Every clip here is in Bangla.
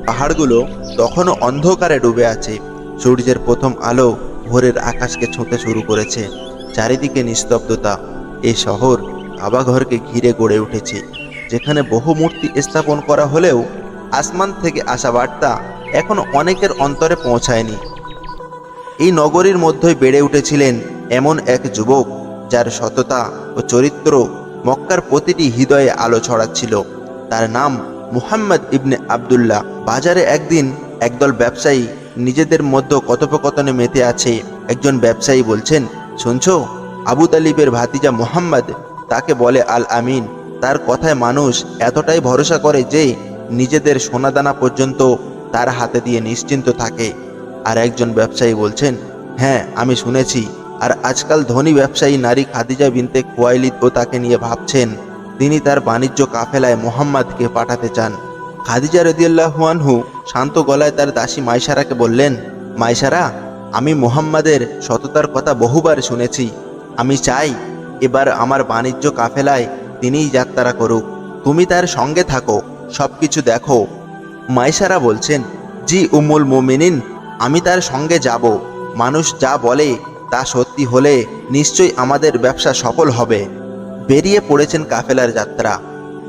পাহাড়গুলো তখনও অন্ধকারে ডুবে আছে। সূর্যের প্রথম আলো ভোরের আকাশকে ছুঁতে শুরু করেছে। চারিদিকে নিস্তব্ধতা। এই শহর কাবাঘরকে ঘিরে গড়ে উঠেছে, যেখানে বহু মূর্তি স্থাপন করা হলেও আসমান থেকে আসা বার্তা এখনো অনেকের অন্তরে পৌঁছায়নি। এই নগরীর মধ্যেই বেড়ে উঠেছিলেন এমন এক যুবক, যার সততা ও চরিত্র মক্কার প্রতিটি হৃদয়ে আলো ছড়াচ্ছিল। তার নাম মুহাম্মদ ইবনে আবদুল্লাহ। বাজারে একদিন একদল ব্যবসায়ী নিজেদের মধ্যে কথোপকথনে মেতে আছে। একজন ব্যবসায়ী বলছেন, শুনছো, আবু তালিবের ভাতিজা মুহাম্মদ, তাকে বলে আল আমিন। তার কথায় মানুষ এতটাই ভরসা করে যে নিজেদের সোনাদানা পর্যন্ত তার হাতে দিয়ে নিশ্চিন্ত থাকে। আর একজন ব্যবসায়ী বলছেন, হ্যাঁ, আমি শুনেছি। আর আজকাল ধনী ব্যবসায়ী নারী খাদিজা বিনতে খুয়াইলিদ ও তাকে নিয়ে ভাবছেন তিনি তার বাণিজ্য কাফেলায় মোহাম্মদকে পাঠাতে চান। খাদিজা রাদিয়াল্লাহু আনহু শান্ত গলায় তার দাসী মাইসারাকে বললেন, মাইসারা, আমি মোহাম্মদের সততার কথা বহুবার শুনেছি। আমি চাই এবার আমার বাণিজ্য কাফেলায় তিনিই যাত্রা করুক। তুমি তার সঙ্গে থাকো, সবকিছু দেখো। মাইসারা বলছেন, জি উম্মুল মুমিনিন, আমি তার সঙ্গে যাব। মানুষ যা বলে তা সত্যি হলে নিশ্চয়ই আমাদের ব্যবসা সফল হবে। বেরিয়ে পড়েছেন কাফেলার যাত্রা।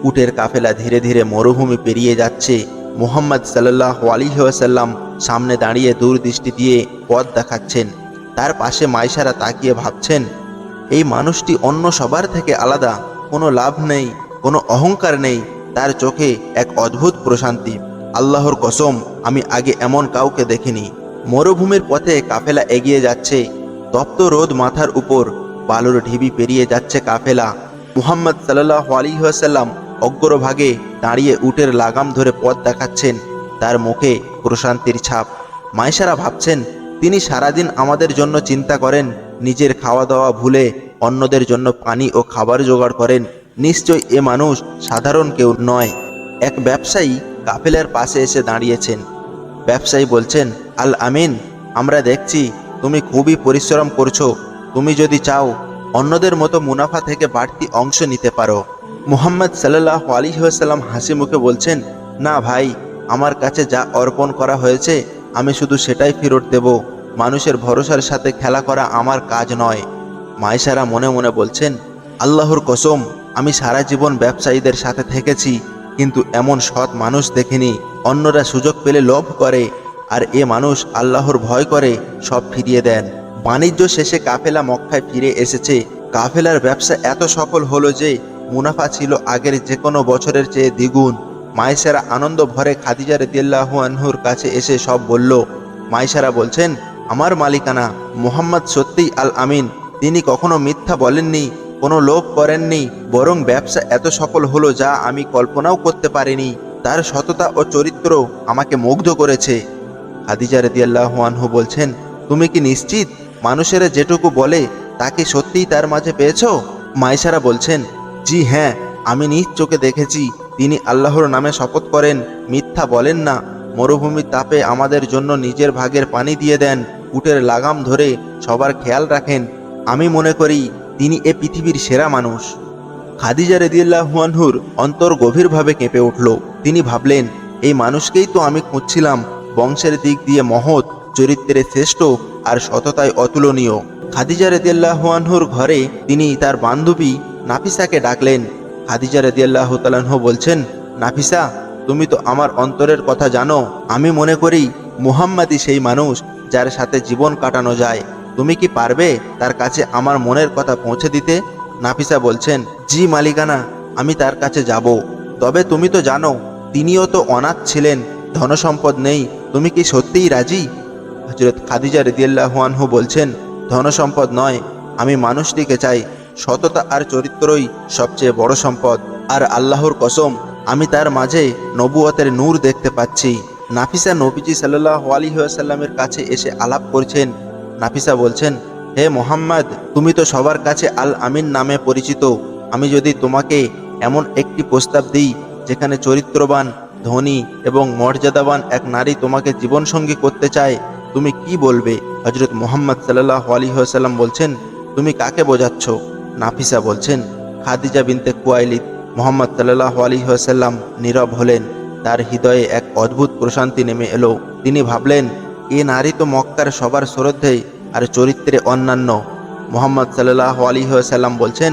উটের কাফেলা ধীরে ধীরে মরুভূমি পেরিয়ে যাচ্ছে। মুহাম্মদ সাল্লাল্লাহু আলাইহি ওয়াসাল্লাম সামনে দাঁড়িয়ে দূরদৃষ্টি দিয়ে পথ দেখাচ্ছেন। তার পাশে মাইসারা তাকিয়ে ভাবছেন, এই মানুষটি অন্য সবার থেকে আলাদা। কোনো লাভ নেই, কোনো অহংকার নেই, তার চোখে এক অদ্ভুত প্রশান্তি। আল্লাহর কসম, আমি আগে এমন কাউকে দেখিনি। মরুভূমির পথে কাফেলা এগিয়ে যাচ্ছে। তপ্ত রোদ মাথার উপর, বালুর ঢিবি পেরিয়ে যাচ্ছে কাফেলা। মুহাম্মদ সাল্লাল্লাহু আলাইহি ওয়াসাল্লাম অগ্রভাগে দাঁড়িয়ে উটের লাগাম ধরে পথ দেখাচ্ছেন, তার মুখে প্রশান্তির ছাপ। মাইসারা ভাবছেন, তিনি সারাদিন আমাদের জন্য চিন্তা করেন, নিজের খাওয়া দাওয়া ভুলে অন্যদের জন্য পানি ও খাবার জোগাড় করেন। নিশ্চয় এ মানুষ সাধারণ কেউ নয়। এক ব্যবসায়ী কাফেলার পাশে এসে দাঁড়িয়েছেন। ব্যবসায়ী বলছেন, আল আমিন, আমরা দেখছি তুমি খুবই পরিশ্রম করছো। তুমি যদি চাও অন্যদের মতো মুনাফা থেকে বাড়তি অংশ নিতে পারো। মুহাম্মদ সাল্লাল্লাহু আলাইহি ওয়াসাল্লাম হাসি মুখে বলছেন, না ভাই, আমার কাছে যা অর্পণ করা হয়েছে আমি শুধু সেটাই ফেরত দেব। মানুষের ভরসার সাথে খেলা করা আমার কাজ নয়। মাইসারা মনে মনে বলছেন, আল্লাহর কসম, আমি সারা জীবন ব্যবসায়ীদের সাথে থেকেছি, কিন্তু এমন সৎ মানুষ দেখিনি। অন্যরা সুযোগ পেলে লোভ করে, আর এ মানুষ আল্লাহর ভয় করে সব ফিরিয়ে দেন। বাণিজ্য শেষে কাফেলা মক্কায় ফিরে এসেছে। কাফেলার ব্যবসা এত সফল হলো যে মুনাফা ছিল আগের যে কোনো বছরের চেয়ে দ্বিগুণ। মাইসারা আনন্দ ভরে খাদিজা রাদিয়াল্লাহু আনহুর কাছে এসে সব বলল। মাইসারা বলছেন, আমার মালিকানা মুহাম্মদ সত্যিই আল আমিন। তিনি কখনো মিথ্যা বলেননি, কোনো লোভ করেননি, বরং ব্যবসা এত সফল হলো যা আমি কল্পনাও করতে পারিনি। তার সততা ও চরিত্র আমাকে মুগ্ধ করেছে। খাদিজা রাদিয়াল্লাহু আনহু বলছেন, তুমি কি নিশ্চিত মানুষেরা যেটুকু বলে তা কি সত্যিই তার মাঝে পেয়েছো? মাইসারা বলছেন, জি হ্যাঁ, আমি নিজ চোখে দেখেছি। তিনি আল্লাহর নামে শপথ করেন, মিথ্যা বলেন না। মরুভূমির তাপে আমাদের জন্য নিজের ভাগের পানি দিয়ে দেন, উটের লাগাম ধরে সবার খেয়াল রাখেন। আমি মনে করি তিনি এ পৃথিবীর সেরা মানুষ। খাদিজা রাদিয়াল্লাহু আনহুর অন্তর গভীরভাবে কেঁপে উঠল। তিনি ভাবলেন, এই মানুষকেই তো আমি খুঁজছিলাম। বংশের দিক দিয়ে মহৎ, চরিত্রে শ্রেষ্ঠ, আর সততায় অতুলনীয়। খাদিজা রাদিয়াল্লাহু আনহুর ঘরে তিনি তার বান্ধবী নাফিসাকে ডাকলেন। খাদিজা রাদিয়াল্লাহু তাআলা আনহা বলছেন, নাফিসা, তুমি তো আমার অন্তরের কথা জানো। আমি মনে করি মুহাম্মাদই সেই মানুষ যার সাথে জীবন কাটানো যায়। তুমি কি পারবে তার কাছে আমার মনের কথা পৌঁছে দিতে? নাফিসা বলছেন, জি মালিকানা, আমি তার কাছে যাব। তবে তুমি তো জানো তিনিও তো অনাথ ছিলেন, ধনসম্পদ নেই। তুমি কি সত্যিই রাজি? হযরত খাদিজা রাদিয়াল্লাহু আনহা বলছেন, ধনসম্পদ নয়, আমি মানুষটিকে চাই। সততা আর চরিত্রই সবচেয়ে বড় সম্পদ। আর আল্লাহর কসম, আমি তার মাঝে নবুয়তের নূর দেখতে পাচ্ছি। নাফিসা নবীজি সাল্লাল্লাহু আলাইহি ওয়াসাল্লামের কাছে এসে আলাপ করছেন। নাফিসা বলছেন, হে মোহাম্মদ, তুমি তো সবার কাছে আল আমিন নামে পরিচিত। আমি যদি তোমাকে এমন একটি প্রস্তাব দিই যেখানে চরিত্রবান, ধনী এবং মর্যাদাবান এক নারী তোমাকে জীবনসঙ্গী করতে চায়, তুমি কি বলবে? হযরত মুহাম্মদ সাল্লাল্লাহু আলাইহি ওয়াসাল্লাম বলছেন, তুমি কাকে বোঝাচ্ছ? নাফিসা বলছেন, খাদিজা বিনতে খুয়াইলিদ। মুহাম্মদ সাল্লাল্লাহু আলাইহি ওয়াসাল্লাম নীরব হলেন। তার হৃদয়ে এক অদ্ভুত প্রশান্তি নেমে এলো। তিনি ভাবলেন, এ নারী তো মক্কার সবার শ্রদ্ধেয় আর চরিত্রে অন্যান্য। মুহাম্মদ সাল্লাল্লাহু আলাইহি ওয়াসাল্লাম বলছেন,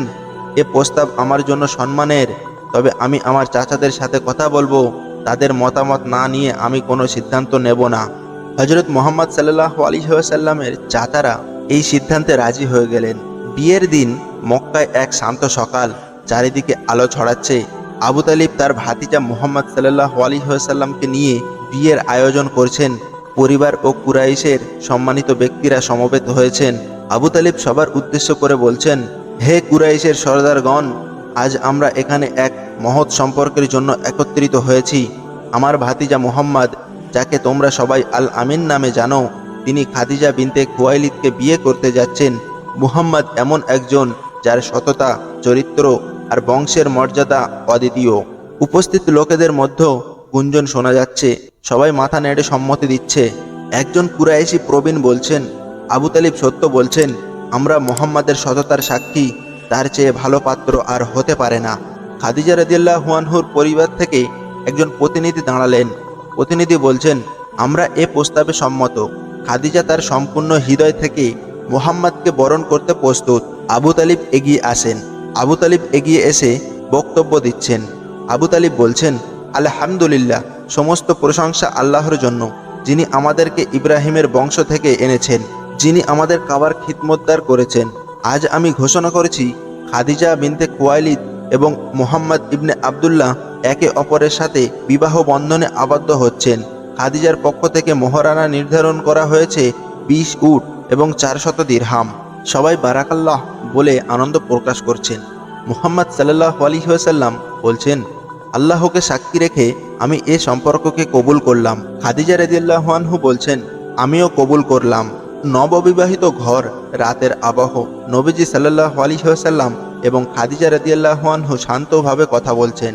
এ প্রস্তাব আমার জন্য সম্মানের, তবে আমি আমার চাচাদের সাথে কথা বলবো, তাদের মতামত না নিয়ে আমি কোনো সিদ্ধান্ত নেব না। হযরত মুহাম্মদ সাল্লাল্লাহু আলাইহি ওয়াসাল্লামের চাচারা এই সিদ্ধান্তে রাজি হয়ে গেলেন। বিয়ের দিন মক্কায় এক শান্ত সকাল, চারিদিকে আলো ছড়াচ্ছে। আবু তালিব তার ভাতিজা মুহাম্মদ সাল্লাল্লাহু আলাইহি ওয়াসাল্লামকে নিয়ে বিয়ের আয়োজন করছেন। পরিবার ও কুরাইশের সম্মানিত ব্যক্তিরা সমবেত হয়েছেন। আবু তালিব সবার উদ্দেশ্য করে বলছেন, হে কুরাইশের সর্দারগণ, আজ আমরা এখানে এক মহৎ সম্পর্কের জন্য একত্রিত হয়েছি। আমার ভাতিজা মুহাম্মদ, যাকে তোমরা সবাই আল আমিন নামে জানো, তিনি খাদিজা বিনতে খুয়াইলিদকে বিয়ে করতে যাচ্ছেন। মুহাম্মদ এমন একজন যার সততা, চরিত্র আর বংশের মর্যাদা অদ্বিতীয়। উপস্থিত লোকেদের মধ্যে গুঞ্জন শোনা যাচ্ছে, সবাই মাথা নেড়ে সম্মতি দিচ্ছে। একজন কুরাইশি প্রবীণ বলছেন, আবু তালিব সত্য বলছেন, আমরা মুহাম্মাদের সততার সাক্ষী, তার চেয়ে ভালো পাত্র আর হতে পারে না। খাদিজা রাদিয়াল্লাহু আনহুর পরিবার থেকে একজন প্রতিনিধি দাঁড়ালেন। প্রতিনিধি বলছেন, আমরা এ প্রস্তাবে সম্মত। খাদিজা তার সম্পূর্ণ হৃদয় থেকে মুহাম্মাদকে বরণ করতে প্রস্তুত। আবু তালিব এগিয়ে আসেন। আবু তালিব এগিয়ে এসে বক্তব্য দিচ্ছেন। আবু তালিব বলছেন, আলহামদুলিল্লাহ, সমস্ত প্রশংসা আল্লাহর জন্য, যিনি আমাদেরকে ইব্রাহিমের বংশ থেকে এনেছেন, যিনি আমাদের কাবার খিদমতদার করেছেন। আজ আমি ঘোষণা করেছি, খাদিজা বিনতে খুয়াইলিদ এবং মুহাম্মদ ইবনে আবদুল্লাহ একে অপরের সাথে বিবাহ বন্ধনে আবদ্ধ হচ্ছেন। খাদিজার পক্ষ থেকে মোহরানা নির্ধারণ করা হয়েছে 20 উট এবং 400 দিরহাম। সবাই বারাকাল্লাহ বলে আনন্দ প্রকাশ করছেন। মুহাম্মদ সাল্লাল্লাহু আলাইহি ওয়াসাল্লাম বলছেন, আল্লাহকে সাক্ষী রেখে আমি এ সম্পর্ককে কবুল করলাম। খাদিজা রাদিয়াল্লাহু আনহু বলছেন, আমিও কবুল করলাম। নববিবাহিত ঘর, রাতের আবহ, নবীজি সাল্লাল্লাহু আলাইহি ওয়াসাল্লাম এবং খাদিজা রাদিয়াল্লাহু আনহু শান্তভাবে কথা বলছেন।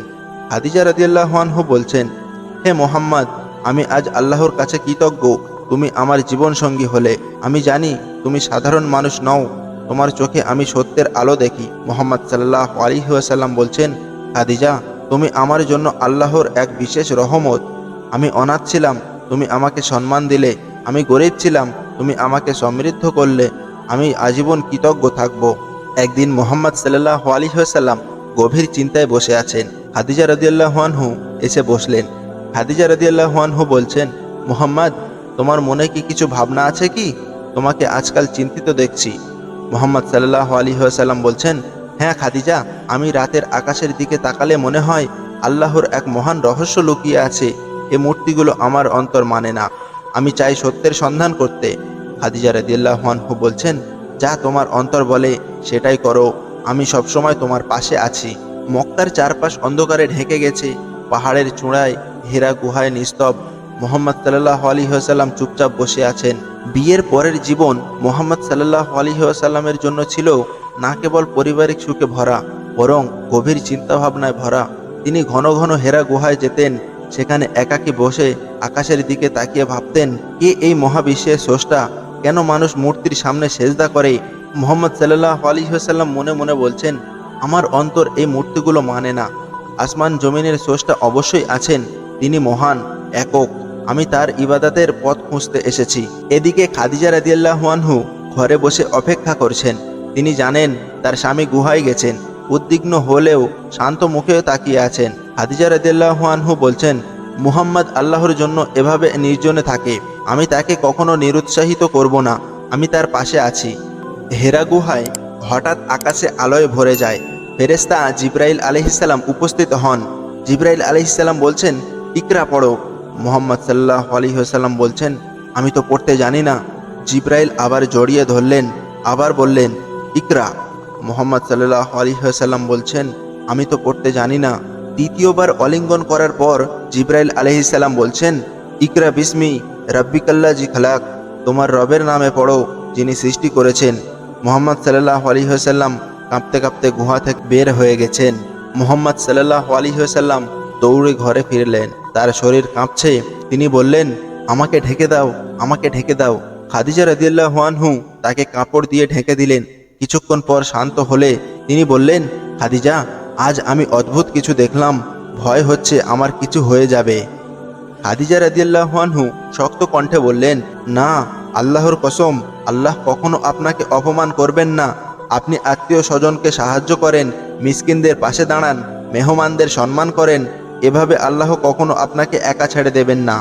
খাদিজা রাদিয়াল্লাহু আনহু বলছেন, হে মুহাম্মদ, আমি আজ আল্লাহর কাছে কৃতজ্ঞ তুমি আমার জীবন সঙ্গী হলে। আমি জানি তুমি সাধারণ মানুষ নও, তোমার চোখে আমি সত্যের আলো দেখি। মুহাম্মদ সাল্লাল্লাহু আলাইহি ওয়াসাল্লাম বলছেন, খাদিজা, তুমি আমার জন্য আল্লাহর এক বিশেষ রহমত। আমি অনাথ ছিলাম, তুমি আমাকে সম্মান দিলে। আমি গরিব ছিলাম, তুমি আমাকে সমৃদ্ধ করলে। আমি আজীবন কৃতজ্ঞ থাকব। একদিন মুহাম্মদ সাল্লাল্লাহু আলাইহি ওয়াসাল্লাম গভীর চিন্তায় বসে আছেন। খাদিজা রাদিয়াল্লাহু আনহু এসে বসলেন। খাদিজা রাদিয়াল্লাহু আনহু বলছেন, মুহাম্মদ, তোমার মনে কি কিছু ভাবনা আছে কি? তোমাকে আজকাল চিন্তিত দেখছি। মুহাম্মদ সাল্লাল্লাহু আলাইহি ওয়াসাল্লাম বলছেন, হ্যাঁ খাদিজা, আমি রাতের আকাশের দিকে তাকালে মনে হয় আল্লাহর এক মহান রহস্য লুকিয়ে আছে। এ মূর্তিগুলো আমার অন্তর মানে না। আমি চাই সত্যের সন্ধান করতে। খাদিজা রাদিয়াল্লাহু আনহু বলছেন, যা তোমার অন্তর বলে সেটাই করো, আমি সবসময় তোমার পাশে আছি। মক্কার চারপাশ অন্ধকারে ঢেকে গেছে। পাহাড়ের চূড়ায় হীরা গুহায় নিস্তব। মুহাম্মদ সাল্লাল্লাহু আলাইহি ওয়াসাল্লাম চুপচাপ বসে আছেন। বিয়ের পরের জীবন মুহাম্মদ সাল্লাল্লাহু আলাইহি ওয়াসাল্লামের জন্য ছিল না কেবল পারিবারিক সুখে ভরা, বরং গভীর চিন্তাভাবনায় ভরা। তিনি ঘন ঘন হীরা গুহায় যেতেন। সেখানে একাকী বসে আকাশের দিকে তাকিয়ে ভাবতেন, কে এই মহাবিশ্বের স্রষ্টা? কেন মানুষ মূর্তির সামনে সেজদা করে? মুহাম্মদ সাল্লাল্লাহু আলাইহি ওয়াসাল্লাম মনে মনে বলছেন, আমার অন্তর এই মূর্তিগুলো মানে না। আসমান জমিনের স্রষ্টা অবশ্যই আছেন, তিনি মহান, একক। আমি তার ইবাদতের পথ খুঁজতে এসেছি। এদিকে খাদিজা রাদিয়াল্লাহু আনহু ঘরে বসে অপেক্ষা করছেন। তিনি জানেন তার স্বামী গুহায় গেছেন। উদ্বিগ্ন হলেও শান্ত মুখে তাকিয়ে আছেন। খাদিজা রাদিয়াল্লাহু আনহু বলছেন, মুহাম্মদ আল্লাহর জন্য এভাবে নির্জনে থাকে। আমি তাকে কখনো নিরুৎসাহিত করব না। আমি তার পাশে আছি। হেরা গুহায় হঠাৎ আকাশে আলোয় ভরে যায়। ফেরেশতা জিবরাইল আলাইহিস সালাম উপস্থিত হন। জিবরাইল আলাইহিস সালাম বলছেন, ইকরা পড়ো। মুহাম্মদ সাল্লাল্লাহু আলাইহি ওয়াসাল্লাম বলছেন, আমি তো পড়তে জানি না। জিবরাইল আবার জড়িয়ে ধরলেন, আবার বললেন, ইকরা। মুহাম্মদ সাল্লাল্লাহু আলাইহি ওয়াসাল্লাম বলছেন, আমি তো পড়তে জানি না। দ্বিতীয়বার অলিঙ্গন করার পর জিবরাইল আলাইহিস সালাম বলছেন, ইকরা বিসমি রাব্বিকাল্লাযী খালাক। তোমার রবের নামে পড়ো, যিনি সৃষ্টি করেছেন। মুহাম্মদ সাল্লাল্লাহু আলাইহি ওয়াসাল্লাম কাঁপতে কাঁপতে গুহা থেকে বের হয়ে গেছেন। মুহাম্মদ সাল্লাল্লাহু আলাইহি ওয়াসাল্লাম দৌড়ে ঘরে ফিরলেন। তার শরীর কাঁপছে। তিনি বললেন, আমাকে ঢেকে দাও, আমাকে ঢেকে দাও। খাদিজা রাদিয়াল্লাহু আনহু তাকে কাপড় দিয়ে ঢেকে দিলেন। কিছুক্ষণ পর শান্ত হলে তিনি বললেন, খাদিজা, আজ আমি অদ্ভুত কিছু দেখলাম। ভয় হচ্ছে আমার কিছু হয়ে যাবে। খাদিজা রাদিয়াল্লাহু আনহু শক্ত কণ্ঠে বললেন, না, আল্লাহর কসম, আল্লাহ কখনো আপনাকে অপমান করবেন না। আপনি আত্মীয় স্বজনকে সাহায্য করেন, মিসকিনদের পাশে দাঁড়ান, মেহমানদের সম্মান করেন, এভাবে আল্লাহ কখনো আপনাকে একা ছেড়ে দেবেন না।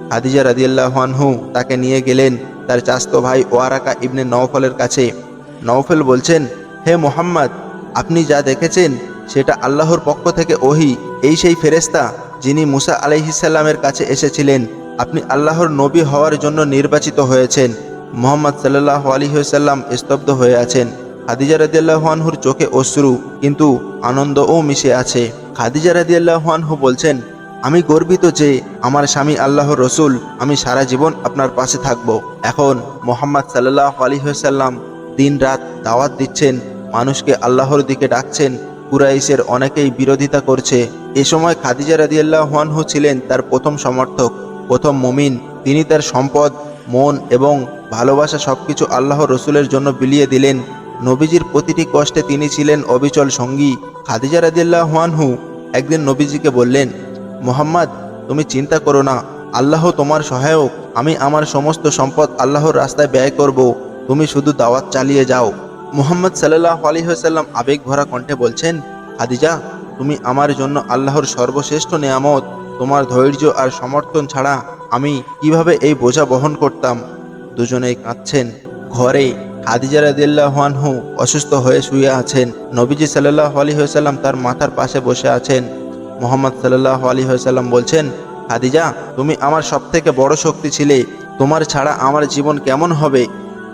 খাদিজা রাদিয়াল্লাহু আনহু তাকে নিয়ে গেলেন তার চাচতো ভাই ওয়ারাকা ইবনে নওফলের কাছে। নওফল বলছেন, হে মুহাম্মদ, আপনি যা দেখেছেন সেটা আল্লাহর পক্ষ থেকে ওহী। এই সেই ফেরেশতা যিনি মুসা আলাইহিসসালামের কাছে এসেছিলেন। আপনি আল্লাহর নবী হওয়ার জন্য নির্বাচিত হয়েছেন। মুহাম্মদ সাল্লাল্লাহু আলাইহি ওয়াসাল্লাম স্তব্ধ হয়ে আছেন। খাদিজা রাদিয়াল্লাহু আনহুর চোখে অশ্রু, কিন্তু আনন্দও মিশে আছে। খাদিজা রাদিয়াল্লাহু আনহু বলছেন, আমি গর্বিত যে আমার স্বামী আল্লাহর রসুল, আমি সারা জীবন আপনার পাশে থাকব। এখন মুহাম্মদ সাল্লাল্লাহু আলাইহি ওয়াসাল্লাম দিন রাত দাওয়াত দিচ্ছেন, মানুষকে আল্লাহর দিকে ডাকছেন। কুরাইশের অনেকেই বিরোধিতা করছে। এ সময় খাদিজা রাদিয়াল্লাহু আনহু ছিলেন তার প্রথম সমর্থক, প্রথম মুমিন। তিনি তার সম্পদ, মন এবং ভালোবাসা সবকিছু আল্লাহর রসুলের জন্য বিলিয়ে দিলেন। নবীজির প্রতিটি কষ্টে তিনি ছিলেন অবিচল সঙ্গী। খাদিজা রাদিয়াল্লাহু আনহু একদিন নবীজিকে বললেন, মুহাম্মদ, তুমি চিন্তা করো না, আল্লাহ তোমার সহায়ক। আমি আমার সমস্ত সম্পদ আল্লাহর রাস্তায় ব্যয় করব, তুমি শুধু দাওয়াত চালিয়ে যাও। মুহাম্মদ সাল্লাল্লাহু আলাইহি ওয়াসাল্লাম আবেগ ভরা কণ্ঠে বলছেন, খাদিজা, তুমি আমার জন্য আল্লাহর সর্বশ্রেষ্ঠ নেয়ামত। তোমার ধৈর্য আর সমর্থন ছাড়া আমি কিভাবে এই বোঝা বহন করতাম। দুজনেই কাঁদছেন। ঘরে খাদিজা রাদিয়াল্লাহু আনহু অসুস্থ হয়ে শুয়ে আছেন। নবীজি সাল্লাল্লাহু আলাইহি ওয়াসাল্লাম তার মাথার পাশে বসে আছেন। মুহাম্মদ সাল্লাল্লাহু আলাইহি ওয়াসাল্লাম বলছেন, খাদিজা, তুমি আমার সবথেকে বড় শক্তি ছিলে, তোমার ছাড়া আমার জীবন কেমন হবে।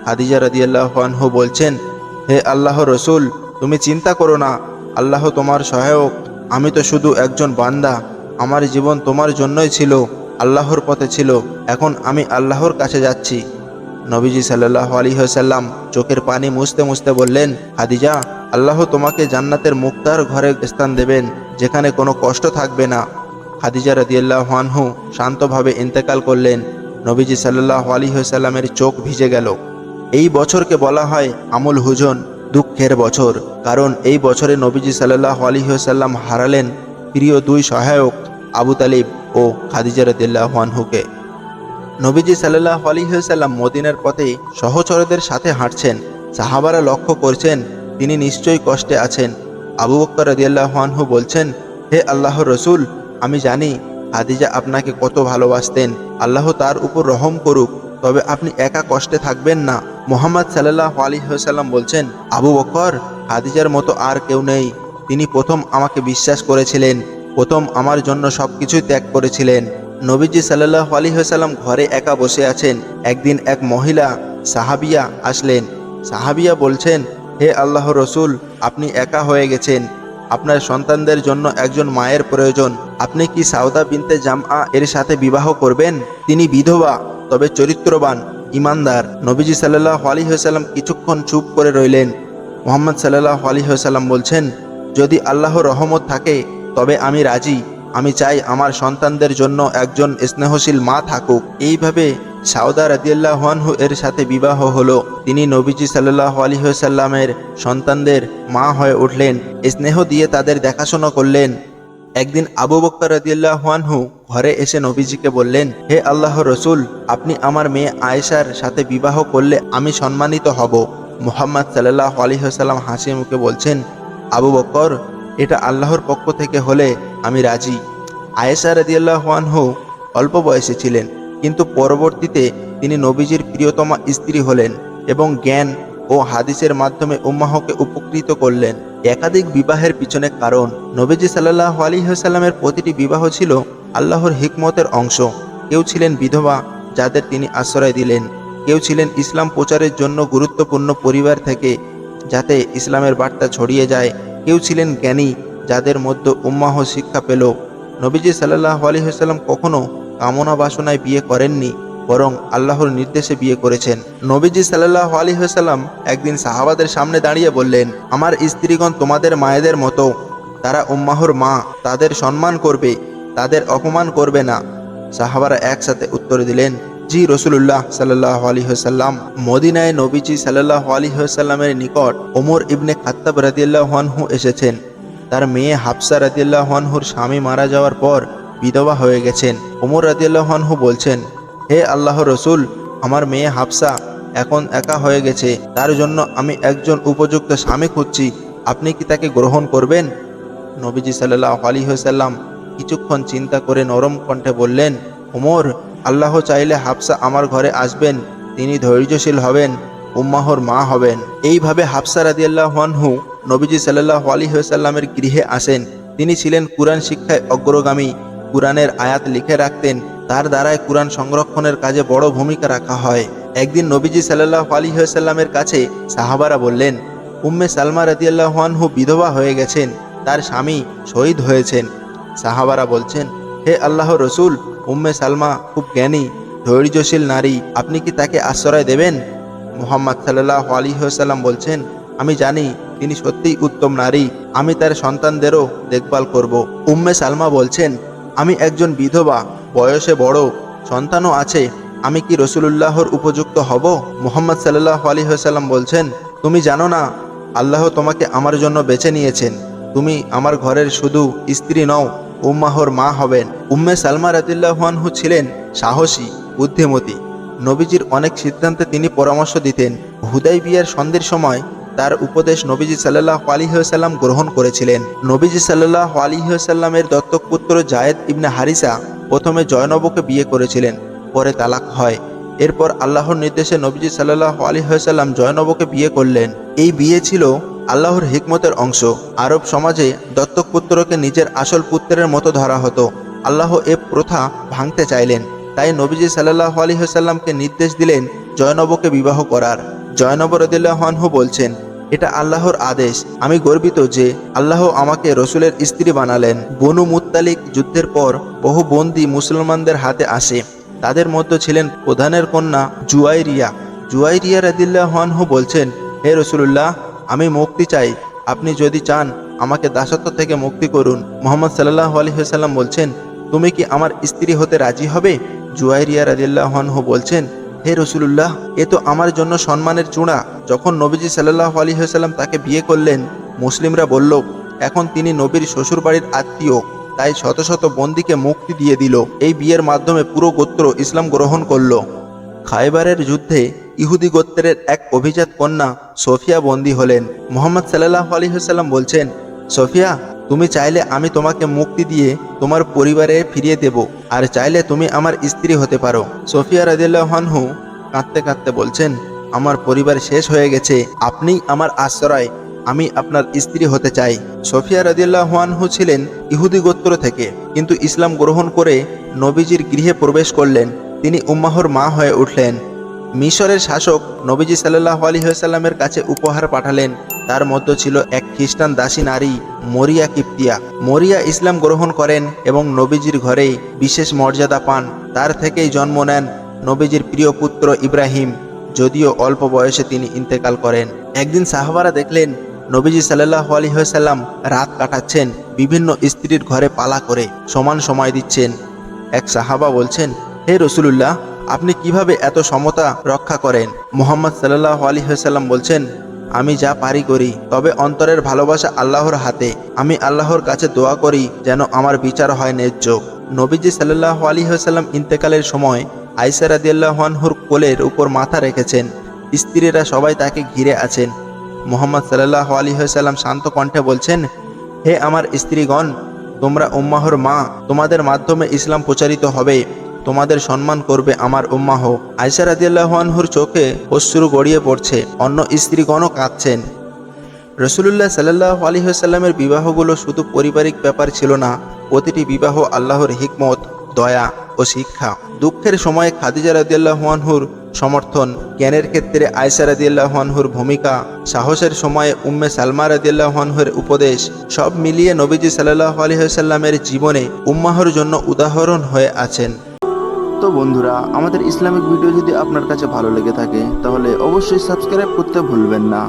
খাদিজা রাদিয়াল্লাহু আনহু বলছেন, হে আল্লাহর রসুল, তুমি চিন্তা করো না, আল্লাহ তোমার সহায়ক। আমি তো শুধু একজন বান্দা, আমার জীবন তোমার জন্যই ছিল, আল্লাহর পথে ছিল। এখন আমি আল্লাহর কাছে যাচ্ছি। নবীজি সাল্লাল্লাহু আলাইহি ওয়াসাল্লাম চোখের পানি মুছতে মুছতে বললেন, খাদিজা, আল্লাহ তোমাকে জান্নাতের মুক্তার ঘরে স্থান দেবেন, যেখানে কোনো কষ্ট থাকবে না। খাদিজা রাদিয়াল্লাহু আনহু শান্তভাবে ইন্তেকাল করলেন। নবীজি সাল্লাল্লাহু আলাইহি ওয়াসাল্লামের চোখ ভিজে গেল। এই বছরকে বলা হয় আমুল হুজন, দুঃখের বছর। কারণ এই বছরে নবীজি সাল্লাল্লাহু আলাইহি ওয়াসাল্লাম হারালেন প্রিয় দুই সহায়ক, আবু তালিব ও খাদিজা রাদিয়াল্লাহু আনহুকে। নবীজি সাল্লাল্লাহু আলাইহি ওয়াসাল্লাম মদিনার পথে সহচরদের সাথে হাঁটছেন। সাহাবারা লক্ষ্য করছেন তিনি নিশ্চয়ই কষ্টে আছেন। আবু বকর রাদিয়াল্লাহু আনহু বলছেন, হে আল্লাহর রসুল, আমি জানি খাদিজা আপনাকে কত ভালোবাসতেন। আল্লাহ তার উপর রহম করুক, তবে আপনি একা কষ্টে থাকবেন না। মুহাম্মদ সাল্লাল্লাহু আলাইহি ওয়াসাল্লাম বলছেন, আবু বকর, খাদিজার মতো আর কেউ নেই। তিনি প্রথম আমাকে বিশ্বাস করেছিলেন, প্রথম আমার জন্য সবকিছুই ত্যাগ করেছিলেন। নবীজি সাল্লাল্লাহু আলাইহি ওয়াসাল্লাম ঘরে একা বসে আছেন। একদিন এক মহিলা সাহাবিয়া আসলেন। সাহাবিয়া বলছেন, হে আল্লাহর রসুল, আপনি একা হয়ে গেছেন, আপনার সন্তানদের জন্য একজন মায়ের প্রয়োজন। আপনি কি সাউদা বিনতে জামআ এর সাথে বিবাহ করবেন? তিনি বিধবা, তবে চরিত্রবান, ইমানদার। নবীজি সাল্লাল্লাহু আলাইহি ওয়াসাল্লাম কিছুক্ষণ চুপ করে রইলেন। মুহাম্মদ সাল্লাল্লাহু আলাইহি ওয়াসাল্লাম বলছেন, যদি আল্লাহর রহমত থাকে তবে আমি রাজি। আমি চাই আমার সন্তানদের জন্য একজন স্নেহশীল মা থাকুক। এইভাবে সাউদা রাদিয়াল্লাহু আনহু এর সাথে বিবাহ হলো। তিনি নবীজি সাল্লাল্লাহু আলাইহি ওয়াসাল্লামের সন্তানদের মা হয়ে উঠলেন, স্নেহ দিয়ে তাদের দেখাশোনা করলেন। একদিন আবু বকর রাদিয়াল্লাহু আনহু ঘরে এসে নবীজিকে বললেন, হে আল্লাহর রসুল, আপনি আমার মেয়ে আয়েশার সাথে বিবাহ করলে আমি সম্মানিত হব। মুহাম্মদ সাল্লাল্লাহু আলাইহি ওয়াসাল্লাম হাসি মুখে বলছেন, আবু বকর, এটা আল্লাহর পক্ষ থেকে হলে আমি রাজি। আয়েশা রাদিয়াল্লাহু আনহু অল্প বয়সে ছিলেন, কিন্তু পরবর্তীতে তিনি নবীজির প্রিয়তমা স্ত্রী হলেন এবং জ্ঞান ও হাদিসের মাধ্যমে উম্মাহকে উপকৃত করলেন। একাধিক বিবাহের পিছনে কারণ, নবীজি সাল্লাল্লাহু আলাইহি ওয়াসাল্লামের প্রতিটি বিবাহ ছিল আল্লাহর হিকমতের অংশ। কেউ ছিলেন বিধবা, যাদের তিনি আশ্রয় দিলেন। কেউ ছিলেন ইসলাম প্রচারের জন্য গুরুত্বপূর্ণ পরিবার থেকে, যাতে ইসলামের বার্তা ছড়িয়ে যায়। কেউ ছিলেন জ্ঞানী, যাদের মধ্যে উম্মাহ শিক্ষা পেল। নবীজি সাল্লাল্লাহু আলাইহি ওয়াসাল্লাম কখনো কামনা বাসনায় বিয়ে করেননি, বরং আল্লাহর নির্দেশে বিয়ে করেছেন। নবীজি সাল্লাল্লাহু আলাইহি ওয়াসাল্লাম একদিন সাহাবাদের সামনে দাঁড়িয়ে বললেন, আমার স্ত্রীগণ তোমাদের মায়েদের মতো, তারা উম্মাহর মা, তাদের সম্মান করবে, তাদের অপমান করবে না। সাহাবারা একসাথে উত্তর দিলেন, জি রাসূলুল্লাহ সাল্লাল্লাহু আলাইহি ওয়াসাল্লাম। মদিনায় নবীজি সাল্লাল্লাহু আলাইহি ওয়াসাল্লামের নিকট ওমর ইবনে খাত্তাব রাদিয়াল্লাহু আনহু এসেছেন। তার মেয়ে হাফসা রাদিয়াল্লাহু আনহুর স্বামী মারা যাওয়ার পর বিধবা হয়ে গেছেন। ওমর রাদিয়াল্লাহু আনহু বলছেন, হে আল্লাহর রসুল, আমার মেয়ে হাফসা এখন একা হয়ে গেছে, তার জন্য আমি একজন উপযুক্ত স্বামী খুঁজছি, আপনি কি তাকে গ্রহণ করবেন? নবীজি সাল্লাল্লাহু আলাইহি ওয়াসাল্লাম কিছুক্ষণ চিন্তা করে নরম কণ্ঠে বললেন, ওমর, আল্লাহ চাইলে হাফসা আমার ঘরে আসবেন, তিনি ধৈর্যশীল হবেন, উম্মাহর মা হবেন। এইভাবে হাফসা রাদিয়াল্লাহু আনহু নবীজি সাল্লাল্লাহু আলাইহি ওয়াসাল্লামের গৃহে আসেন। তিনি ছিলেন কুরআন শিক্ষায় অগ্রগামী, কুরআনের আয়াত লিখে রাখতেন, তার দ্বারাই কুরআন সংরক্ষণের কাজে বড় ভূমিকা রাখা হয়। একদিন নবীজি সাল্লাল্লাহু আলাইহি ওয়াসাল্লামের কাছে সাহাবারা বললেন, উম্মে সালমা রাদিয়াল্লাহু আনহু বিধবা হয়ে গেছেন, তার স্বামী শহীদ হয়েছেন। সাহাবারা বলছেন, হে আল্লাহর রসুল, উম্মে সালমা খুব জ্ঞানী, ধৈর্যশীল নারী, আপনি কি তাকে আশ্রয় দেবেন? মুহাম্মদ সাল্লাল্লাহু আলাইহি ওয়াসাল্লাম বলছেন, আমি জানি তিনি সত্যিই উত্তম নারী, আমি তার সন্তানদেরও দেখভাল করব। উম্মে সালমা বলছেন, আমি একজন বিধবা, বয়সে বড়, সন্তানও আছে, আমি কি রসুলুল্লাহর উপযুক্ত হব? মুহাম্মদ সাল্লাল্লাহু আলাইহি ওয়াসাল্লাম বলছেন, তুমি জানো না আল্লাহ তোমাকে আমার জন্য বেছে নিয়েছেন, তুমি আমার ঘরের শুধু স্ত্রী নও, উম্মাহর মা হবেন। উম্মে সালমা রাদিয়াল্লাহু আনহু ছিলেন সাহসী, বুদ্ধিমতী। নবীজির অনেক সিদ্ধান্তে তিনি পরামর্শ দিতেন। হুদাইবিয়ার সন্ধির সময় তার উপদেশ নবীজি সাল্লাল্লাহু আলাইহি ওয়াসাল্লাম গ্রহণ করেছিলেন। নবীজি সাল্লাল্লাহু আলাইহি ওয়াসাল্লামের দত্তক পুত্র জায়েদ ইবনে হারিসা প্রথমে জয়নবকে বিয়ে করেছিলেন, পরে তালাক হয়। এরপর আল্লাহর নির্দেশে নবীজি সাল্লাল্লাহু আলাইহি ওয়াসাল্লাম জয়নবকে বিয়ে করলেন। এই বিয়ে ছিল আল্লাহর হিকমতের অংশ। আরব সমাজে দত্তক পুত্রকে নিজের আসল পুত্রের মতো ধরা হতো। আল্লাহ এ প্রথা ভাঙতে চাইলেন, তাই নবীজি সাল্লাল্লাহু আলাইহি ওয়াসাল্লামকে নির্দেশ দিলেন জয়নবকে বিবাহ করার। জয়নব রাদিয়াল্লাহু আনহু বলছেন, এটা আল্লাহর আদেশ, আমি গর্বিত যে আল্লাহ আমাকে রসুলের স্ত্রী বানালেন। বনু মুত্তালিক যুদ্ধের পর বহু বন্দী মুসলমানদের হাতে আসে, তাদের মধ্যে ছিলেন প্রধানের কন্যা জুয়াইরিয়া রাদিয়াল্লাহু আনহু বলছেন, হে রসুলুল্লাহ, আমি মুক্তি চাই, আপনি যদি চান আমাকে দাসত্ব থেকে মুক্তি করুন। মুহাম্মদ সাল্লাল্লাহু আলাইহি ওয়াসাল্লাম বলছেন, তুমি কি আমার স্ত্রী হতে রাজি হবে? জুয়াইরিয়া রাদিয়াল্লাহু আনহু বলছেন, হে রসুলুল্লাহ, এ তো আমার জন্য সম্মানের চূড়া। যখন নবীজি সাল্লাল্লাহু আলাইহি ওয়াসাল্লাম তাকে বিয়ে করলেন, মুসলিমরা বলল, এখন তিনি নবীর শ্বশুরবাড়ির আত্মীয়, তাই শত শত বন্দীকে মুক্তি দিয়ে দিল। এই বিয়ের মাধ্যমে পুরো গোত্র ইসলাম গ্রহণ করল। খায়বারের যুদ্ধে ইহুদি গোত্রের এক অভিজাত কন্যা সোফিয়া বন্দী হলেন। মুহাম্মদ সাল্লাল্লাহু আলাইহি ওয়াসাল্লাম বলছেন, সোফিয়া, তুমি চাইলে আমি তোমাকে মুক্তি দিয়ে তোমার পরিবারে ফিরিয়ে দেব, আর চাইলে তুমি আমার স্ত্রী হতে পারো। সোফিয়া রাদিয়াল্লাহু আনহু কাঁদতে কাঁদতে বলছেন, আমার পরিবার শেষ হয়ে গেছে, আপনিই আমার আশ্রয়, আমি আপনার স্ত্রী হতে চাই। সোফিয়া রাদিয়াল্লাহু আনহু ছিলেন ইহুদি গোত্র থেকে, কিন্তু ইসলাম গ্রহণ করে নবীজির গৃহে প্রবেশ করলেন। তিনি উম্মাহর মা হয়ে উঠলেন। মিশরের শাসক নবীজি সাল্লাল্লাহু আলাইহি ওয়াসাল্লামের কাছে উপহার পাঠালেন। তার মধ্যে ছিল এক খ্রিস্টান দাসী নারী মরিয়া কিপ্তিয়া। মরিয়া ইসলাম গ্রহণ করেন এবং নবীজির ঘরে বিশেষ মর্যাদা পান। তার থেকেই জন্ম নেন নবীজির প্রিয় পুত্র ইব্রাহিম, যদিও অল্প বয়সে তিনি ইন্তেকাল করেন। একদিন সাহাবারা দেখলেন নবীজি সাল্লাল্লাহু আলাইহি ওয়াসাল্লাম রাত কাটাচ্ছেন, বিভিন্ন স্ত্রীর ঘরে পালা করে সমান সময় দিচ্ছেন। এক সাহাবা বলছেন, হে রসুলুল্লাহ, আপনি কিভাবে এত সমতা রক্ষা করেন? মুহাম্মদ সাল্লাল্লাহু আলাইহি ওয়াসাল্লাম বলছেন, আমি যা পারি করি, তবে অন্তরের ভালোবাসা আল্লাহর হাতে। আমি আল্লাহর কাছে দোয়া করি যেন আমার বিচার হয় ন্যায্য। নবীজি সাল্লাল্লাহু আলাইহি ওয়াসাল্লাম ইন্তেকালের সময় আয়েশা রাদিয়াল্লাহু আনহুর কোলের উপর মাথা রেখেছেন। স্ত্রীরা সবাই তাকে ঘিরে আছেন। মুহাম্মদ সাল্লাল্লাহু আলাইহি ওয়াসাল্লাম শান্ত কণ্ঠে বলছেন, হে আমার স্ত্রীগণ, তোমরা উম্মাহর মা, তোমাদের মাধ্যমে ইসলাম প্রচারিত হবে, তোমাদের সম্মান করবে আমার উম্মাহ। আয়েশা রাদিয়াল্লাহু আনহুর চোখে অশ্রু গড়িয়ে পড়ছে, অন্য স্ত্রীগণও কাঁদছেন। রাসূলুল্লাহ সাল্লাল্লাহু আলাইহি ওয়াসাল্লামের বিবাহগুলো শুধু পারিবারিক ব্যাপার ছিল না, প্রতিটি বিবাহ আল্লাহর হিকমত, দয়া ও শিক্ষা। দুঃখের সময়ে খাদিজা রাদিয়াল্লাহু আনহুর সমর্থন, জ্ঞানের ক্ষেত্রে আয়েশা রাদিয়াল্লাহু আনহুর ভূমিকা, সাহসের সময়ে উম্মে সালমা রাদিয়াল্লাহু আনহুর উপদেশ, সব মিলিয়ে নবীজি সাল্লাল্লাহু আলাইহি ওয়াসাল্লামের জীবনে উম্মাহর জন্য উদাহরণ হয়ে আছেন। তো বন্ধুরা, আমাদের ইসলামিক ভিডিও যদি আপনার কাছে ভালো লেগে থাকে তাহলে অবশ্যই সাবস্ক্রাইব করতে ভুলবেন না।